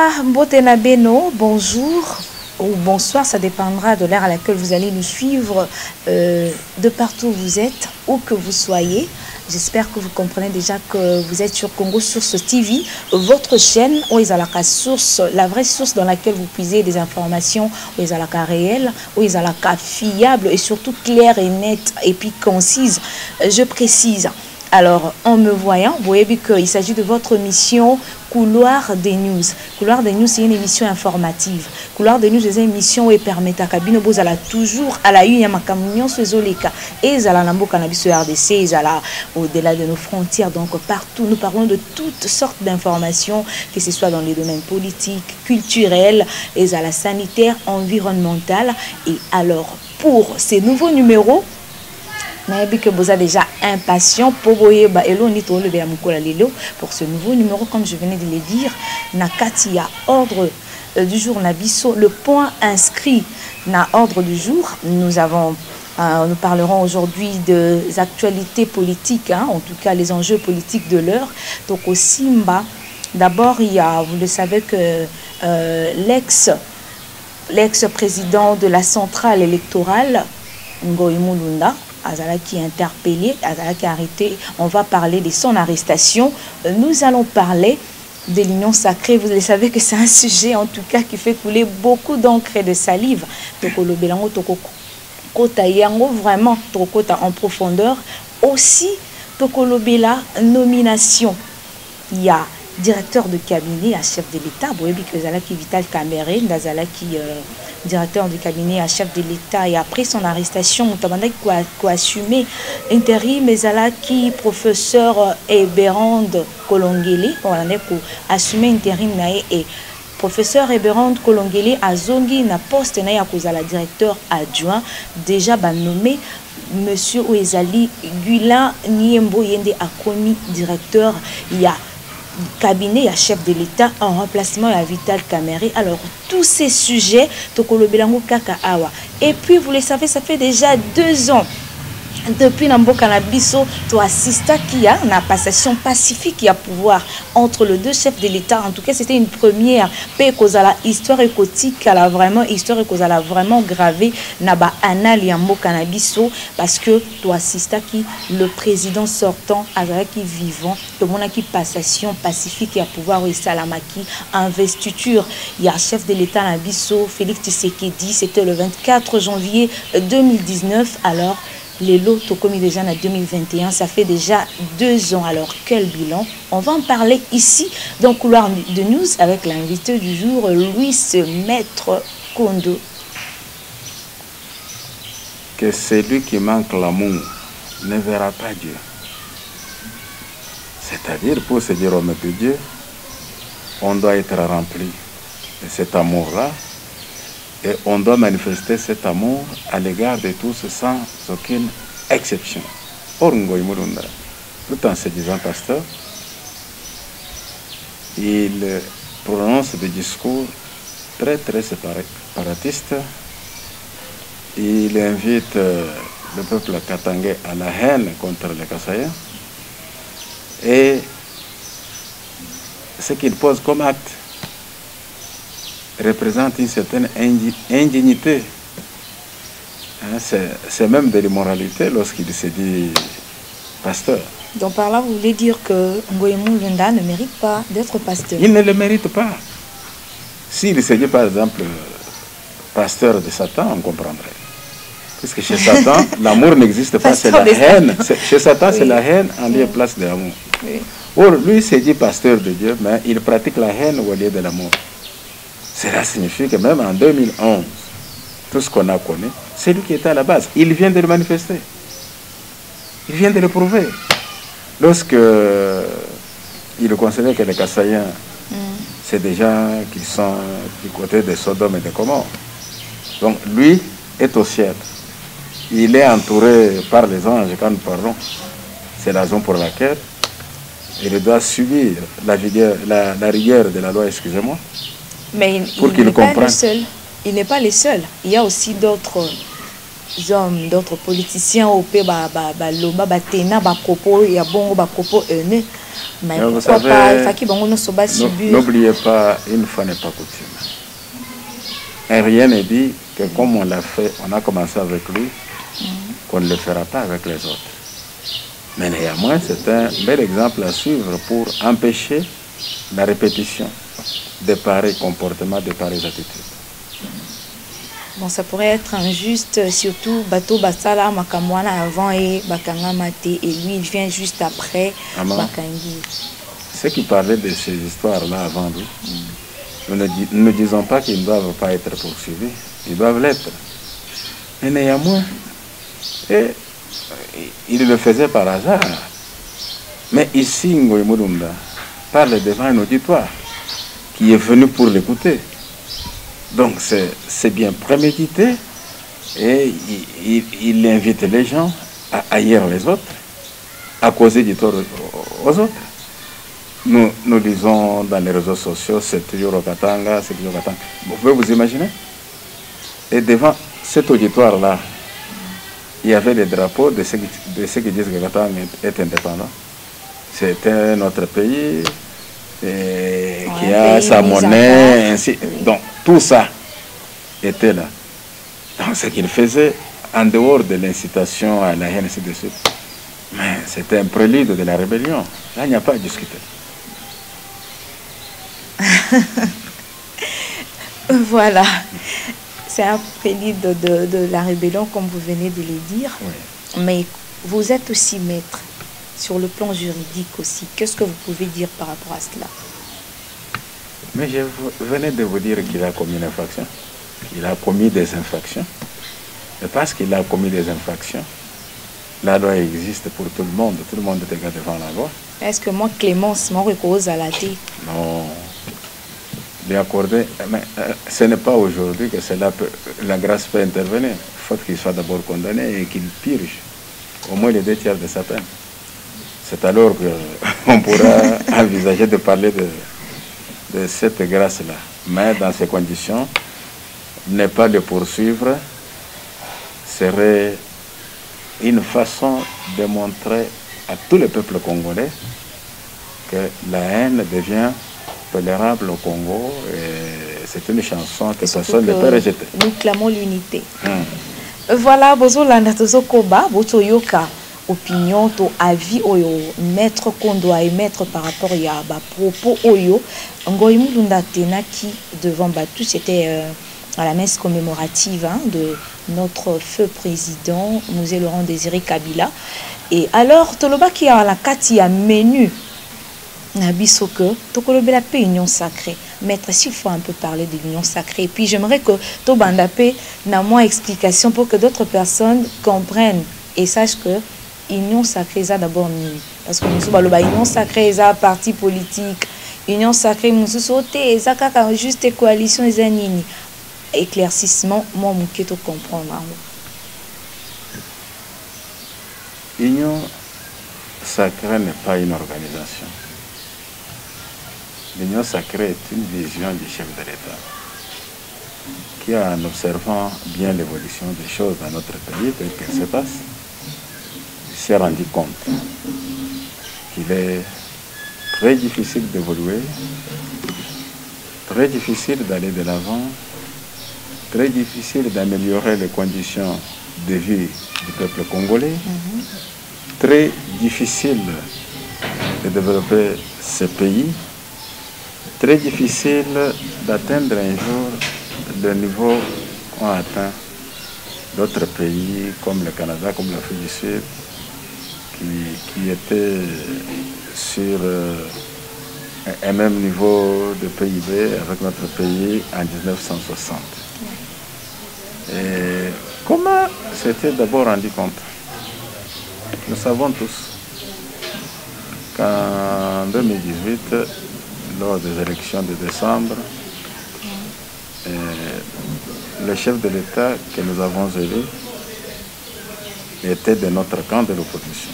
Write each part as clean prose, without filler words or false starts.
Voilà, Mbotena Beno, bonjour ou bonsoir, ça dépendra de l'heure à laquelle vous allez nous suivre de partout où vous êtes, où que vous soyez. J'espère que vous comprenez déjà que vous êtes sur Congo Source TV, votre chaîne où ils ont la source, la vraie source dans laquelle vous puisez des informations, où ils ont la réelle, où ils ont la fiable et surtout claire et nette et puis concise. Je précise. Alors, en me voyant, vous voyez qu'il s'agit de votre émission Couloir des News. Couloir des News, c'est une émission informative. Couloir des News, c'est une émission où elle permet à Kabino Bozala toujours à la une, à ma camion, Zoleka, et à la Nambo Cannabis RDC, et à au-delà de nos frontières, donc partout. Nous parlons de toutes sortes d'informations, que ce soit dans les domaines politiques, culturels, et à la sanitaire, environnementale. Et alors, pour ces nouveaux numéros, que vous êtes déjà impatient pour ce nouveau numéro, comme je venais de le dire, Nakatia ordre du jour Nabiso, le point inscrit na ordre du jour. Nous parlerons aujourd'hui des actualités politiques, en tout cas les enjeux politiques de l'heure. Donc au Simba, d'abord il y a, vous le savez que l'ex-président de la centrale électorale, Ngoï Mulunda, Azala qui est interpellé, Azala qui est arrêté. On va parler de son arrestation. Nous allons parler de l'union sacrée. Vous le savez que c'est un sujet en tout cas qui fait couler beaucoup d'encre et de salive. Tokolo Belango, Toko Tayango, vraiment Tokota en profondeur. Aussi, Tokolo Bela, nomination. Il y a directeur de cabinet à chef de l'État, Boebi Kozalaki Vital Kamere, Nazalaki directeur du cabinet à chef de l'État, et après son arrestation, Moutabandaki qui a assumé intérim, Zalaki professeur Eberande Kolongele, on a assumé intérim et professeur Eberande Kolongele a zongi na poste na ya kozala directeur adjoint, déjà nommé monsieur Oezali Gula Niembo Yende a commis directeur, il y a cabinet à chef de l'État en remplacement à Vital Kamere. Alors tous ces sujets Tokolo Belango Kaka Awa. Et puis vous le savez, ça fait déjà 2 ans depuis Namboka Nabiso, tu assistes qui a une passation pacifique à pouvoir entre les deux chefs de l'État. En tout cas, c'était une première. Paix la histoire écotique, elle a vraiment histoire elle a vraiment gravé Naba Anal Yamboka Nabiso parce que tu assistes qui le président sortant qui vivant, tout le monde qui passation pacifique à pouvoir et Salamaki investiture. Il y a chef de l'État Nabiso Félix Tshisekedi, c'était le 24 janvier 2019. Alors les lots ont commis déjà en 2021, ça fait déjà 2 ans. Alors, quel bilan? On va en parler ici, dans Couloir de News, avec l'invité du jour, Louis Maître Kondo. Que celui qui manque l'amour ne verra pas Dieu. C'est-à-dire, pour se dire homme de Dieu, on doit être rempli de cet amour-là. Et on doit manifester cet amour à l'égard de tous sans aucune exception. Or, Ngoï Mulunda, tout en se disant pasteur, il prononce des discours très séparatistes. Il invite le peuple katangais à la haine contre les Kassayens. Et ce qu'il pose comme acte représente une certaine indignité. C'est même de l'immoralité lorsqu'il se dit pasteur. Donc par là, vous voulez dire que Ngoï Mulunda ne mérite pas d'être pasteur? Il ne le mérite pas. S'il se dit par exemple pasteur de Satan, on comprendrait. Parce que chez Satan, l'amour n'existe pas, c'est la haine. Chez Satan, oui, c'est la haine en lieu et place de l'amour. Oui. Or, lui, il se dit pasteur de Dieu, mais il pratique la haine au lieu de l'amour. Cela signifie que même en 2011, tout ce qu'on a connu, c'est lui qui était à la base. Il vient de le manifester. Il vient de le prouver. Lorsque il considère que les Kassayens, c'est des gens qui sont du côté de Sodome et de Gomorrhe. Donc lui est au ciel. Il est entouré par les anges quand nous parlons. C'est la raison pour laquelle il doit subir la rigueur de la loi, excusez-moi. Mais il n'est pas le seul. Il n'est pas le seul. Il y a aussi d'autres hommes, d'autres politiciens au pays, loba batena ba propos ya bongo ba propos haineux. Mais pourquoi pas faki bango no soba subir. N'oubliez pas, une fois n'est pas coutume. Et rien n'est dit que comme on l'a fait, on a commencé avec lui, qu'on ne le fera pas avec les autres. Mais néanmoins, c'est un bel exemple à suivre pour empêcher la répétition de pareils comportements, de pareilles attitudes. Bon, ça pourrait être injuste, surtout Bato Basala Makamwana avant et Bakanga Mate, et lui il vient juste après Bakangi. Ceux qui parlaient de ces histoires-là avant lui, nous ne disons pas qu'ils ne doivent pas être poursuivis, ils doivent l'être. Mais néanmoins, il le faisait par hasard. Mais ici, Ngoï Murunda parle devant un auditoire qui est venu pour l'écouter. Donc c'est bien prémédité et il invite les gens à haïr les autres, à causer du tort aux autres. Nous lisons dans les réseaux sociaux, c'est toujours au Katanga, c'est toujours au Katanga. Vous pouvez vous imaginer? Et devant cet auditoire-là, il y avait des drapeaux de ceux qui disent que Katanga est indépendant. C'était notre pays qui a sa monnaie, ainsi. Donc tout ça était là. Donc ce qu'il faisait, en dehors de l'incitation à la haine, ainsi de suite, mais c'était un prélude de la rébellion. Là, il n'y a pas à discuter. Voilà. C'est un prélude de la rébellion, comme vous venez de le dire. Oui. Mais vous êtes aussi maître sur le plan juridique aussi. Qu'est-ce que vous pouvez dire par rapport à cela? Mais je venais de vous dire qu'il a commis une infraction. Il a commis des infractions. Et parce qu'il a commis des infractions, la loi existe pour tout le monde. Tout le monde est égal devant la loi. Est-ce que moi, Clémence, mon recours à la tête? Non. Lui accorder, mais ce n'est pas aujourd'hui que la grâce peut intervenir. Il faut qu'il soit d'abord condamné et qu'il purge au moins les 2 tiers de sa peine. C'est alors qu'on pourra envisager de parler de cette grâce-là. Mais dans ces conditions, ne pas le poursuivre serait une façon de montrer à tout le peuple congolais que la haine devient tolérable au Congo. C'est une chanson que personne ne peut rejeter. Nous clamons l'unité. Voilà, Bozolanda Tozokoba, Botoyoka. Opinion, to avis oyo maître qu'on doit émettre par rapport à propos oyo Ngoï Mulunda Tenaki devant Batu, c'était à la messe commémorative de notre feu président Mosé Laurent Désiré Kabila. Et alors Toloba qui a la Kati a menu Nabisoke Tokolobe la paix union sacrée. Maître, s'il faut un peu parler de l'union sacrée, et puis j'aimerais que Tobandapé n'a moins explication pour que d'autres personnes comprennent et sachent que union sacrée, ça d'abord ni. Parce que nous sommes union sacrée, ça parti politique. Union sacrée, nous sommes sautés, ça juste coalition, ça nini. Éclaircissement, moi, mon qui te comprendre. Union sacrée n'est pas une organisation. L'union sacrée est une vision du chef de l'État qui, en observant bien l'évolution des choses dans notre pays, telle qu'elle se passe, s'est rendu compte qu'il est très difficile d'évoluer, très difficile d'aller de l'avant, très difficile d'améliorer les conditions de vie du peuple congolais, très difficile de développer ce pays, très difficile d'atteindre un jour le niveau qu'ont atteint d'autres pays comme le Canada, comme l'Afrique du Sud, qui étaient sur un même niveau de PIB avec notre pays en 1960. Et comment s'était d'abord rendu compte? Nous savons tous qu'en 2018, lors des élections de décembre, le chef de l'État que nous avons élu était de notre camp de l'opposition.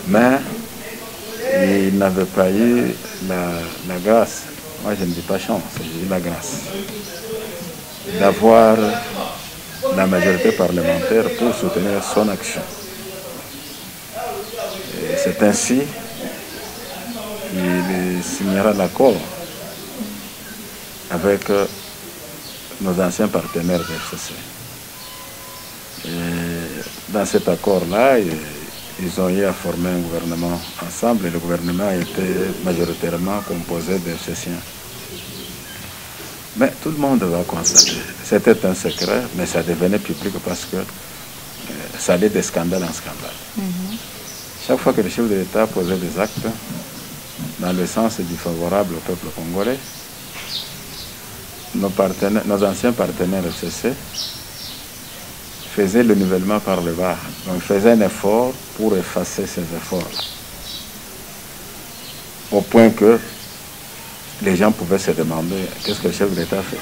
Mais il n'avait pas eu la grâce, moi je ne dis pas chance, j'ai eu la grâce, d'avoir la majorité parlementaire pour soutenir son action. C'est ainsi qu'il signera l'accord avec nos anciens partenaires de FCC. Dans cet accord-là, ils ont eu à former un gouvernement ensemble et le gouvernement était majoritairement composé de FCCiens. Mais tout le monde va constater. C'était un secret, mais ça devenait public parce que ça allait de scandale en scandale. Chaque fois que le chef de l'État posait des actes dans le sens du favorable au peuple congolais, nos anciens partenaires FCC faisaient le nivellement par le bas. Donc faisaient un effort pour effacer ces efforts-là. Au point que les gens pouvaient se demander qu'est-ce que le chef de l'État fait.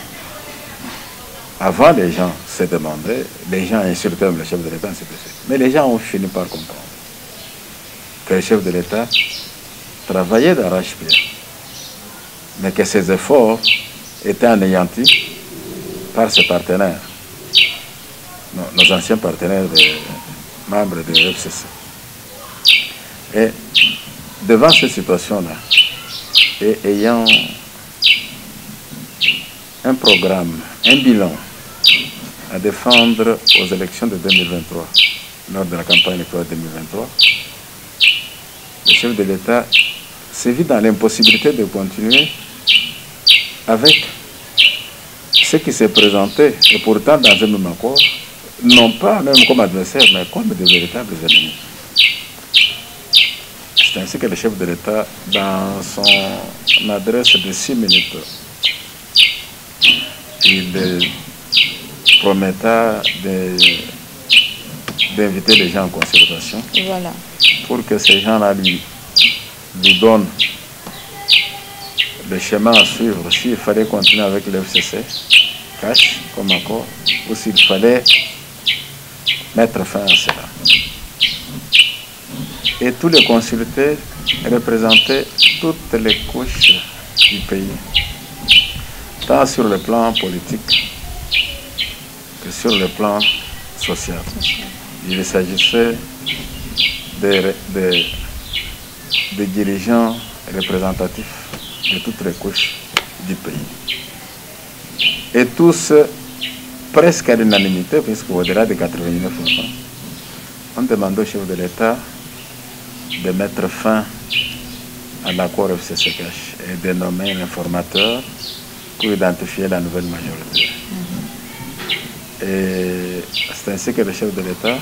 Avant, les gens se demandaient, les gens insultaient le chef de l'État, ainsi de suite. Mais les gens ont fini par comprendre que le chef de l'État travaillait d'arrache-pied, mais que ses efforts étaient anéantis par ses partenaires, nos anciens partenaires, membres de l'FCC. Et devant cette situation-là, et ayant un programme, un bilan à défendre aux élections de 2023, lors de la campagne électorale 2023, le chef de l'État s'est vu dans l'impossibilité de continuer avec ce qui s'est présenté, et pourtant dans un même accord, non pas même comme adversaires, mais comme de véritables ennemis. C'est ainsi que le chef de l'État, dans son adresse de 6 minutes, il prometta d'inviter les gens en concertation, voilà, pour que ces gens-là lui donnent le chemin à suivre, s'il fallait continuer avec le FCC, cash comme accord, ou s'il fallait mettre fin à cela. Et tous les consultés représentaient toutes les couches du pays, tant sur le plan politique que sur le plan social. Il s'agissait des dirigeants représentatifs de toutes les couches du pays. Et tous, presque à l'unanimité, puisqu'au-delà de 89%, ont demandé au chef de l'État de mettre fin à l'accord FCC-Cash et de nommer un informateur pour identifier la nouvelle majorité. Et c'est ainsi que le chef de l'État,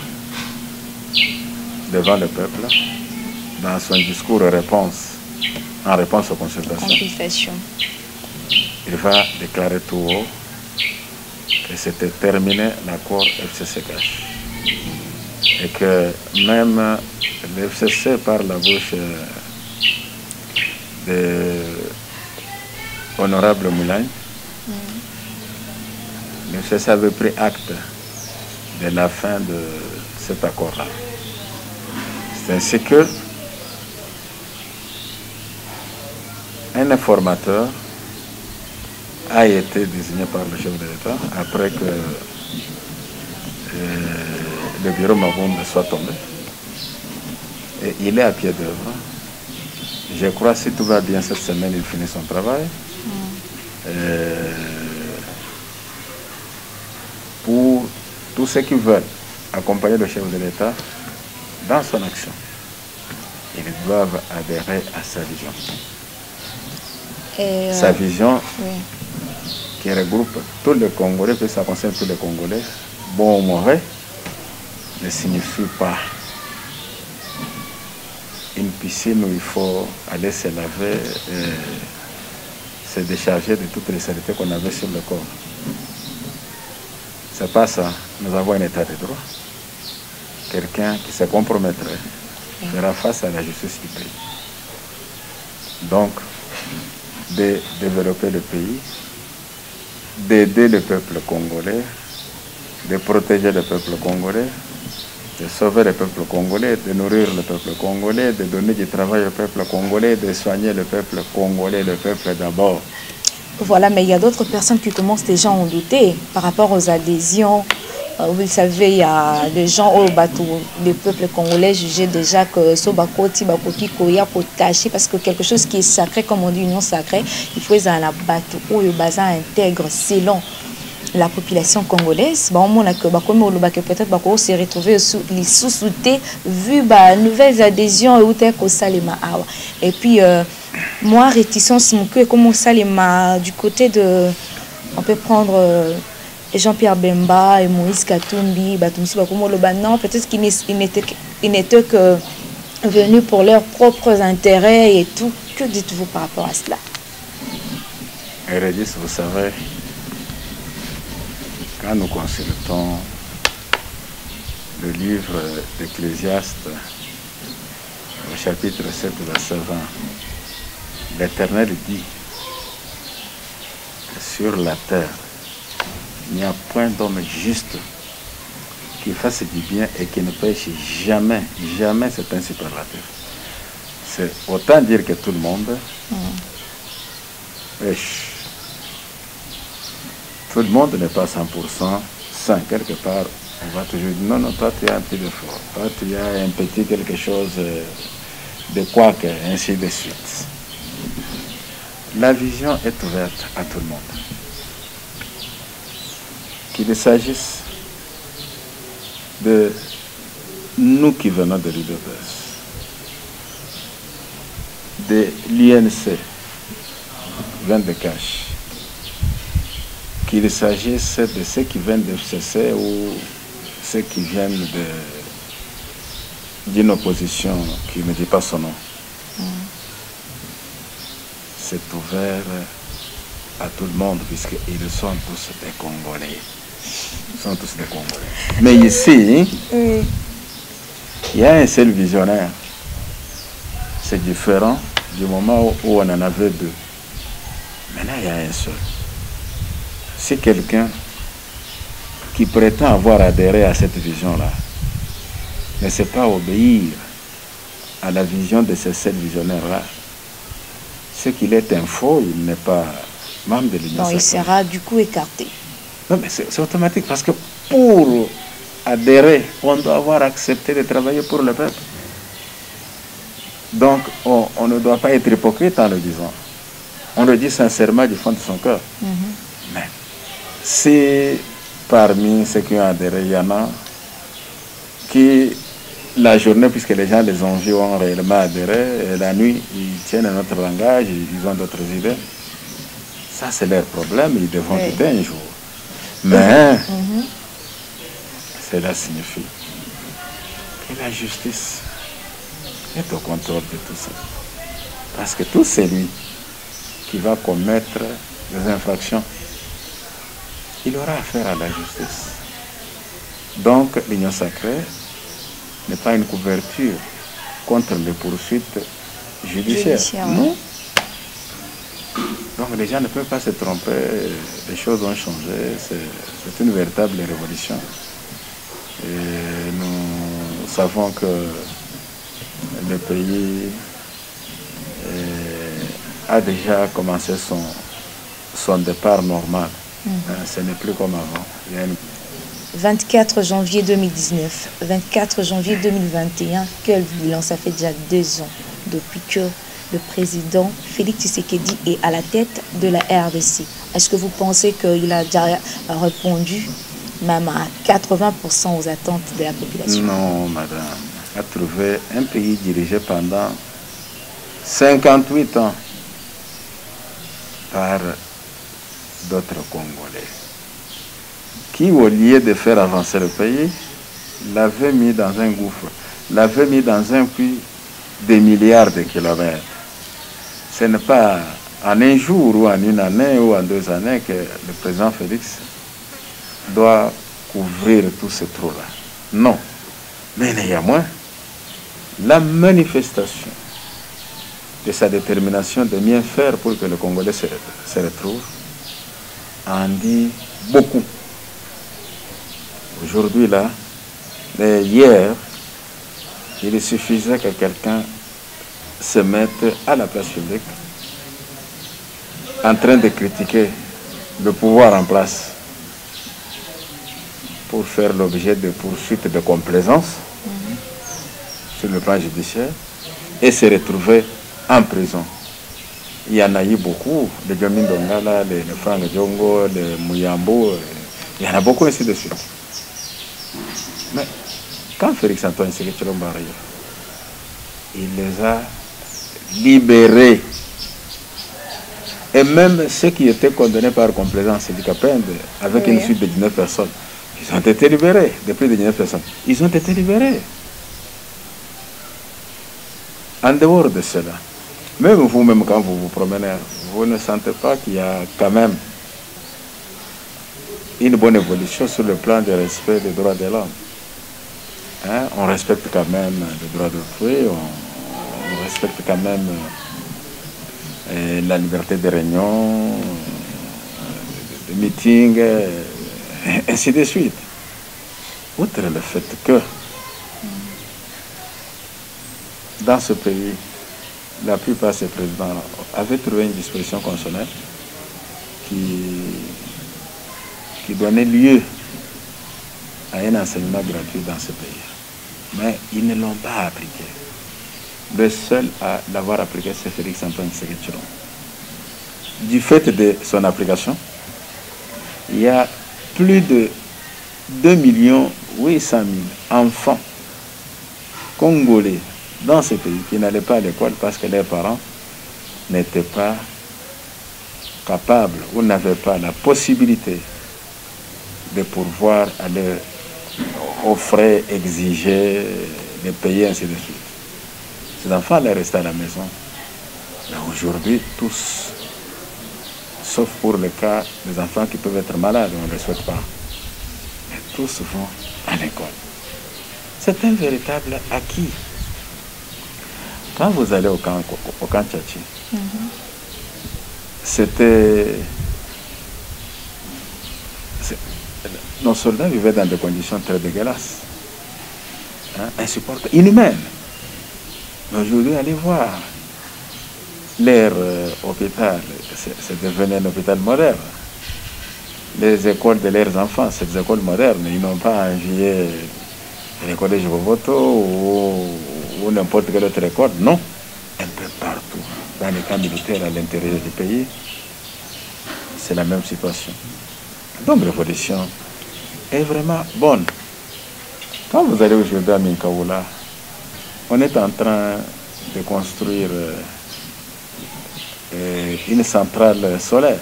devant le peuple, dans son discours en réponse aux consultations, il va déclarer tout haut que c'était terminé l'accord FCC-Cash. Et que même le FCC, par la bouche de l'honorable Moulin, le FCC avait pris acte de la fin de cet accord-là. C'est ainsi que un informateur a été désigné par le chef de l'État après que le bureau Mabonde soit tombé. Et il est à pied d'œuvre. Je crois que si tout va bien cette semaine, il finit son travail. Pour tous ceux qui veulent accompagner le chef de l'État dans son action, ils doivent adhérer à sa vision. Sa vision qui regroupe tous les Congolais, puis ça concerne tous les Congolais, bon ou mauvais, ne signifie pas une piscine où il faut aller se laver et se décharger de toutes les saletés qu'on avait sur le corps. C'est pas ça. Nous avons un état de droit. Quelqu'un qui se compromettrait fera face à la justice du pays. Donc, de développer le pays, d'aider le peuple congolais, de protéger le peuple congolais, de sauver le peuple congolais, de nourrir le peuple congolais, de donner du travail au peuple congolais, de soigner le peuple congolais, le peuple d'abord. Voilà, mais il y a d'autres personnes qui commencent déjà à en douter par rapport aux adhésions Vous le savez, il y a des gens au bateau, le peuple congolais jugeait déjà que ce bakoti bakoti koya pour cacher parce que quelque chose qui est sacré, comme on dit union sacrée, il faut à la bateau où le bazar intègre selon la population congolaise. Bon, on a que peut-être bako s'est retrouvé les sous-soutés vu la nouvelles adhésions et puis moi réticence comme ça du côté de on peut prendre Jean-Pierre Bemba et Moïse Katumbi, non, peut-être qu'ils n'étaient que venus pour leurs propres intérêts et tout. Que dites-vous par rapport à cela? Régis, vous savez, quand nous consultons le livre d'Ecclésiaste, au chapitre 7, verset 20, l'Éternel dit que sur la terre, il n'y a point d'homme juste qui fasse du bien et qui ne pêche jamais, jamais, c'est ainsi par la terre. C'est autant dire que tout le monde pêche. Tout le monde n'est pas 100% sain. Quelque part, on va toujours dire, non, non, toi tu as un petit défaut, toi tu as un petit quelque chose de quoi que, ainsi de suite. La vision est ouverte à tout le monde. Qu'il s'agisse de nous qui venons de l'UDPS, de l'INC, 20 de cash, qu'il s'agisse de ceux qui viennent de FCC ou ceux qui viennent d'une opposition qui ne dit pas son nom. C'est ouvert à tout le monde puisqu'ils sont tous des Congolais. Ils sont tous des Congolais. Mais ici, il y a un seul visionnaire. C'est différent du moment où on en avait deux. Maintenant, il y a un seul. C'est quelqu'un qui prétend avoir adhéré à cette vision-là, ne sait pas obéir à la vision de ces sept visionnaires-là. C'est qu'il est un faux, il n'est pas membre de l'Union. Non, il sera du coup écarté. Non, mais c'est automatique parce que pour adhérer, on doit avoir accepté de travailler pour le peuple. Donc, on ne doit pas être hypocrite en le disant. On le dit sincèrement du fond de son cœur. Mais si parmi ceux qui ont adhéré, il y en a qui, la journée, puisque les gens les ont vus, ont réellement adhéré, et la nuit, ils tiennent un autre langage, ils ont d'autres idées. Ça, c'est leur problème, ils devront quitter un jour. Mais cela signifie que la justice est au contrôle de tout ça. Parce que tout celui qui va commettre des infractions, il aura affaire à la justice. Donc, l'Union sacrée n'est pas une couverture contre les poursuites judiciaires. Non. Donc, les gens ne peuvent pas se tromper, les choses ont changé, c'est une véritable révolution. Et nous savons que le pays a déjà commencé son départ normal. Ce n'est plus comme avant. 24 janvier 2019, 24 janvier 2021, quel bilan? Ça fait déjà 2 ans depuis que le président Félix Tshisekedi est à la tête de la RDC. Est-ce que vous pensez qu'il a déjà répondu même à 80% aux attentes de la population? Non, madame. A trouvé un pays dirigé pendant 58 ans par d'autres Congolais qui, au lieu de faire avancer le pays, l'avaient mis dans un gouffre, l'avaient mis dans un puits des milliards de kilomètres. Ce n'est pas en un jour ou en une année ou en 2 années que le président Félix doit couvrir tous ces trous-là. Non. Mais néanmoins, la manifestation de sa détermination de bien faire pour que le Congolais se retrouve en dit beaucoup. Aujourd'hui, là, hier, il suffisait que quelqu'un se mette à la place publique en train de critiquer le pouvoir en place pour faire l'objet de poursuites de complaisance sur le plan judiciaire et se retrouver en prison. Il y en a eu beaucoup, les Jomin Dongala, les Franck Djongo, les Mouyambo, il y en a beaucoup ainsi de suite. Mais quand Félix Antoine Tshisekedi Tshilombo arrive, il les a libérés. Et même ceux qui étaient condamnés par complaisance syndicapende, avec une suite de 19 personnes, ils ont été libérés, de plus de 19 personnes. Ils ont été libérés. En dehors de cela, même vous-même, quand vous vous promenez, vous ne sentez pas qu'il y a quand même une bonne évolution sur le plan du respect des droits de l'homme. Hein? On respecte quand même les droits d'autrui, on respecte quand même la liberté de réunion, de meeting, ainsi de suite. Outre le fait que dans ce pays, la plupart de ces présidents avaient trouvé une disposition constitutionnelle qui donnait lieu à un enseignement gratuit dans ce pays. Mais ils ne l'ont pas appliqué. Le seul à l'avoir appliqué, c'est Félix Antoine Tshisekedi Tshilombo. Du fait de son application, il y a plus de 2 800 000 enfants congolais dans ce pays qui n'allaient pas à l'école parce que leurs parents n'étaient pas capables ou n'avaient pas la possibilité de pourvoir à aux frais exigés, de payer, ainsi de suite. Ces enfants allaient rester à la maison. Mais aujourd'hui, tous, sauf pour le cas des enfants qui peuvent être malades, on ne le souhaite pas, mais tous vont à l'école. C'est un véritable acquis. Quand vous allez au camp Tchatchi, nos soldats vivaient dans des conditions très dégueulasses, hein, insupportables, inhumaines. Mais aujourd'hui, allez voir leur hôpital, c'est devenu un hôpital moderne. Les écoles de leurs enfants, c'est des écoles modernes. Ils n'ont pas envié l'école de Jovoto ou n'importe quelle autre école. Non, un peu partout. Dans les camps militaires à l'intérieur du pays, c'est la même situation. Donc, l'évolution est vraiment bonne. Quand vous allez aujourd'hui à Minkaoula, on est en train de construire une centrale solaire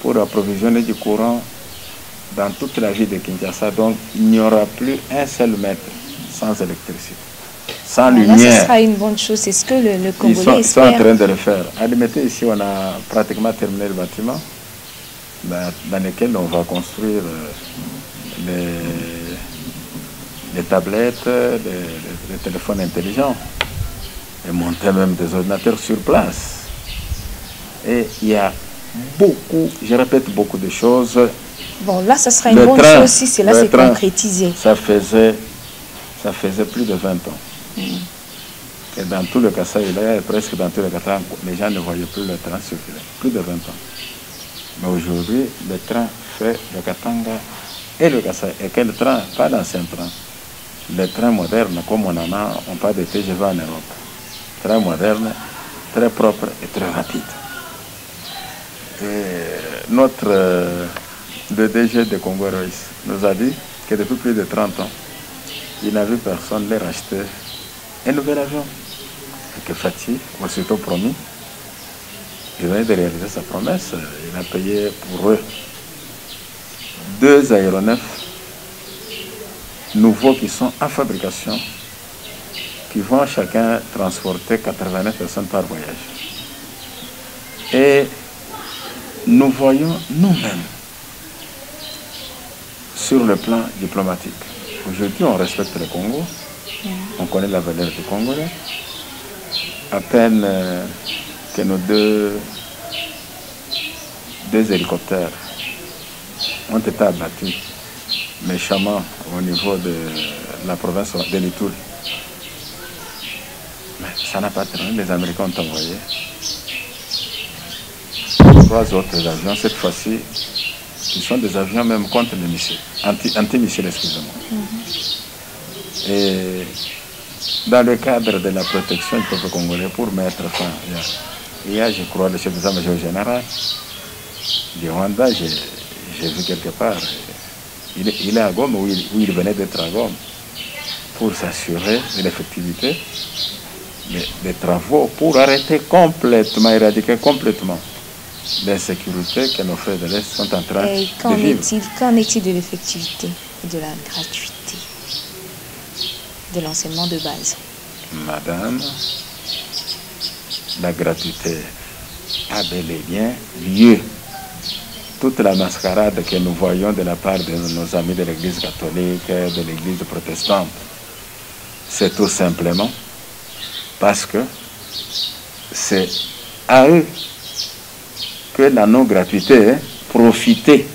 pour approvisionner du courant dans toute la ville de Kinshasa. Donc, il n'y aura plus un seul mètre sans électricité, sans lumière. Là, ce sera une bonne chose. C'est ce que le Congolais ils sont en train de le faire. Admettez, ici, on a pratiquement terminé le bâtiment dans lequel on va construire les tablettes, les téléphones intelligents et monter même des ordinateurs sur place. Et il y a beaucoup, je répète, beaucoup de choses. Bon, là, ça sera une bonne chose si cela s'est concrétisé. Ça faisait plus de 20 ans. Et dans tout le Kasaï, presque dans tout le Kasaï, les gens ne voyaient plus le train circuler. Plus de 20 ans. Mais aujourd'hui, le train fait le Katanga et le Kasaï. Et quel train? Pas l'ancien train. Les trains modernes, comme on en a, on parle de TGV en Europe. Train moderne, très propre et très rapide. Et le DG de Congo Airways nous a dit que depuis plus de 30 ans, il n'a vu personne leur acheter un nouvel avion. Et que Fatih, aussitôt promis, il venait de réaliser sa promesse. Il a payé pour eux 2 aéronefs nouveaux qui sont en fabrication, qui vont chacun transporter 89 personnes par voyage. Et nous voyons nous-mêmes sur le plan diplomatique. Aujourd'hui, on respecte le Congo, on connaît la valeur du Congolais. À peine que nos deux hélicoptères ont été abattus méchamment au niveau de la province de l'Ituri. Mais ça n'a pas terminé, les Américains ont envoyé 3 autres avions. Cette fois-ci, qui sont des avions même contre les missiles, anti-missiles, excusez-moi. Et dans le cadre de la protection du peuple congolais, pour mettre fin, il y a, je crois, le chef d'état-major général du Rwanda, j'ai vu quelque part, il est à Goma, où il venait d'être à Goma, pour s'assurer de l'effectivité des travaux, pour arrêter complètement, éradiquer complètement l'insécurité que nos frères de l'Est sont en train de vivre. Qu'en est-il de l'effectivité et de la gratuité de l'enseignement de base? Madame, la gratuité a bel et bien lieu. Toute la mascarade que nous voyons de la part de nos amis de l'Église catholique, de l'Église protestante, c'est tout simplement parce que c'est à eux que la non-gratuité profitait.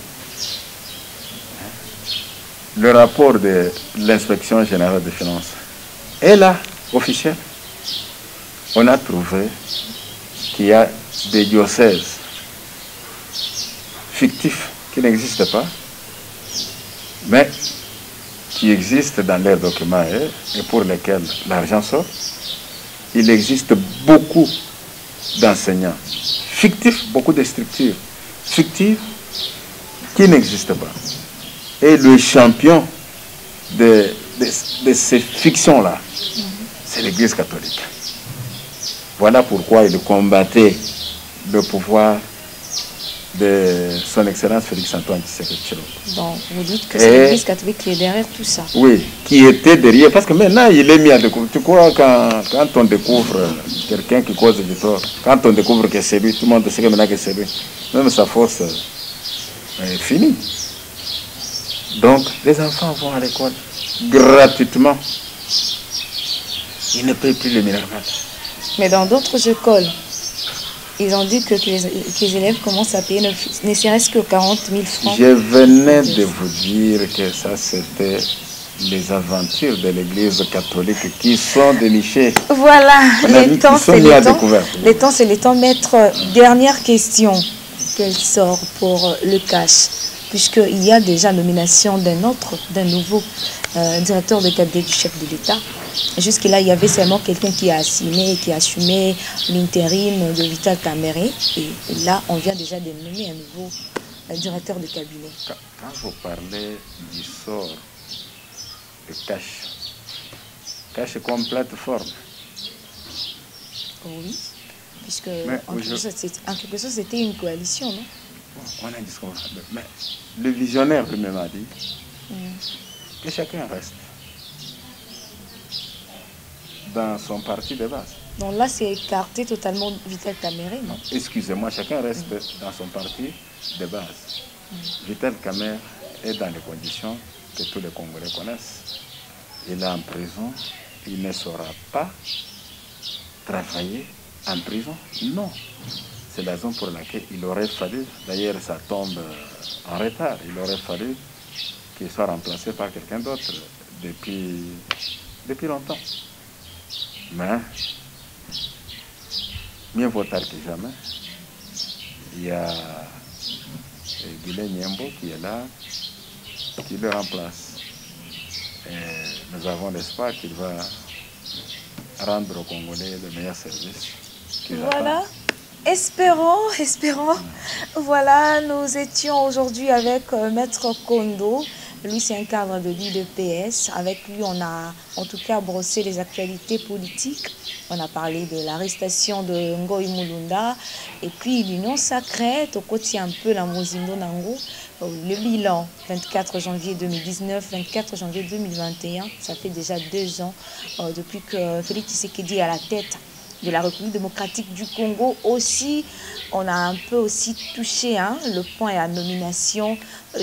Le rapport de l'inspection générale des finances est là, officiel. On a trouvé qu'il y a des diocèses fictifs qui n'existent pas, mais qui existent dans leurs documents et pour lesquels l'argent sort. Il existe beaucoup d'enseignants fictifs, beaucoup de structures fictives qui n'existent pas. Et le champion de ces fictions-là, c'est l'Église catholique. Voilà pourquoi il combattait le pouvoir de son Excellence Félix-Antoine Tshisekedi. Donc, vous dites que c'est l'Église catholique qui est derrière tout ça. Oui, qui était derrière, parce que maintenant il est mis à découvrir. Tu crois quand on découvre quelqu'un qui cause du tort, quand on découvre que c'est lui, tout le monde sait que maintenant que c'est lui, même sa force est finie. Donc, les enfants vont à l'école gratuitement. Ils ne payent plus le Minerval. Mais dans d'autres écoles, ils ont dit que les élèves commencent à payer ne serait-ce que 40 000 francs. Je venais de vous dire que ça, c'était les aventures de l'Église catholique qui sont dénichées. Voilà, les temps, c'est les temps. Les temps, c'est les temps. Maître, dernière question. Quel sort pour le cash? Puisqu'il y a déjà nomination d'un nouveau directeur de cabinet du chef de l'État. Jusque-là, il y avait seulement quelqu'un qui a assumé l'intérim de Vital Kamerhe. Et là, on vient déjà de nommer un nouveau directeur de cabinet. Quand vous parlez du sort de cash comme plateforme. Oui, puisque en quelque sorte, c'était une coalition, non? On a dit mais le visionnaire lui-même a dit que chacun reste dans son parti de base. Donc là, c'est écarté totalement Vital Kamerhe, non? Excusez-moi, chacun reste dans son parti de base. Vital Kamerhe est dans les conditions que tous les Congolais connaissent. Il est en prison, il ne saura pas travailler en prison. Non. C'est la raison pour laquelle il aurait fallu, d'ailleurs ça tombe en retard, il aurait fallu qu'il soit remplacé par quelqu'un d'autre depuis longtemps. Mais, mieux vaut tard que jamais. Il y a Guilhem Nyembo qui est là, qui le remplace. Et nous avons l'espoir qu'il va rendre aux Congolais le meilleur service qu'ils attendent. Espérons. Voilà, nous étions aujourd'hui avec Maître Kondo. Lui, c'est un cadre de l'UDPS. Avec lui, on a en tout cas brossé les actualités politiques. On a parlé de l'arrestation de Ngoï Mulunda. Et puis, l'Union sacrée, au côté un peu la Mozindo Nango. Le bilan, 24 janvier 2019, 24 janvier 2021. Ça fait déjà 2 ans depuis que Félix Tshisekedi est à la tête de la République démocratique du Congo. Aussi, on a un peu aussi touché le point et la nomination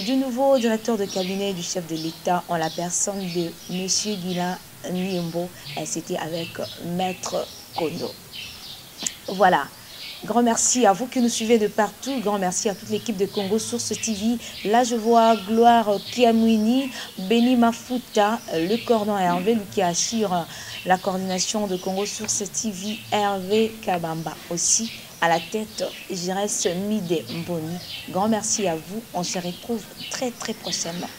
du nouveau directeur de cabinet du chef de l'État en la personne de M. Guilhem Nyembo. C'était avec Maître Kondo. Voilà. Grand merci à vous qui nous suivez de partout. Grand merci à toute l'équipe de Congo Source TV. Là, je vois Gloire Kiamwini, Beni Mafuta, le cordon Hervé, lui qui assure la coordination de Congo Source TV, Hervé Kabamba aussi. À la tête, J'irais Mide Mboni. Grand merci à vous. On se retrouve très très prochainement.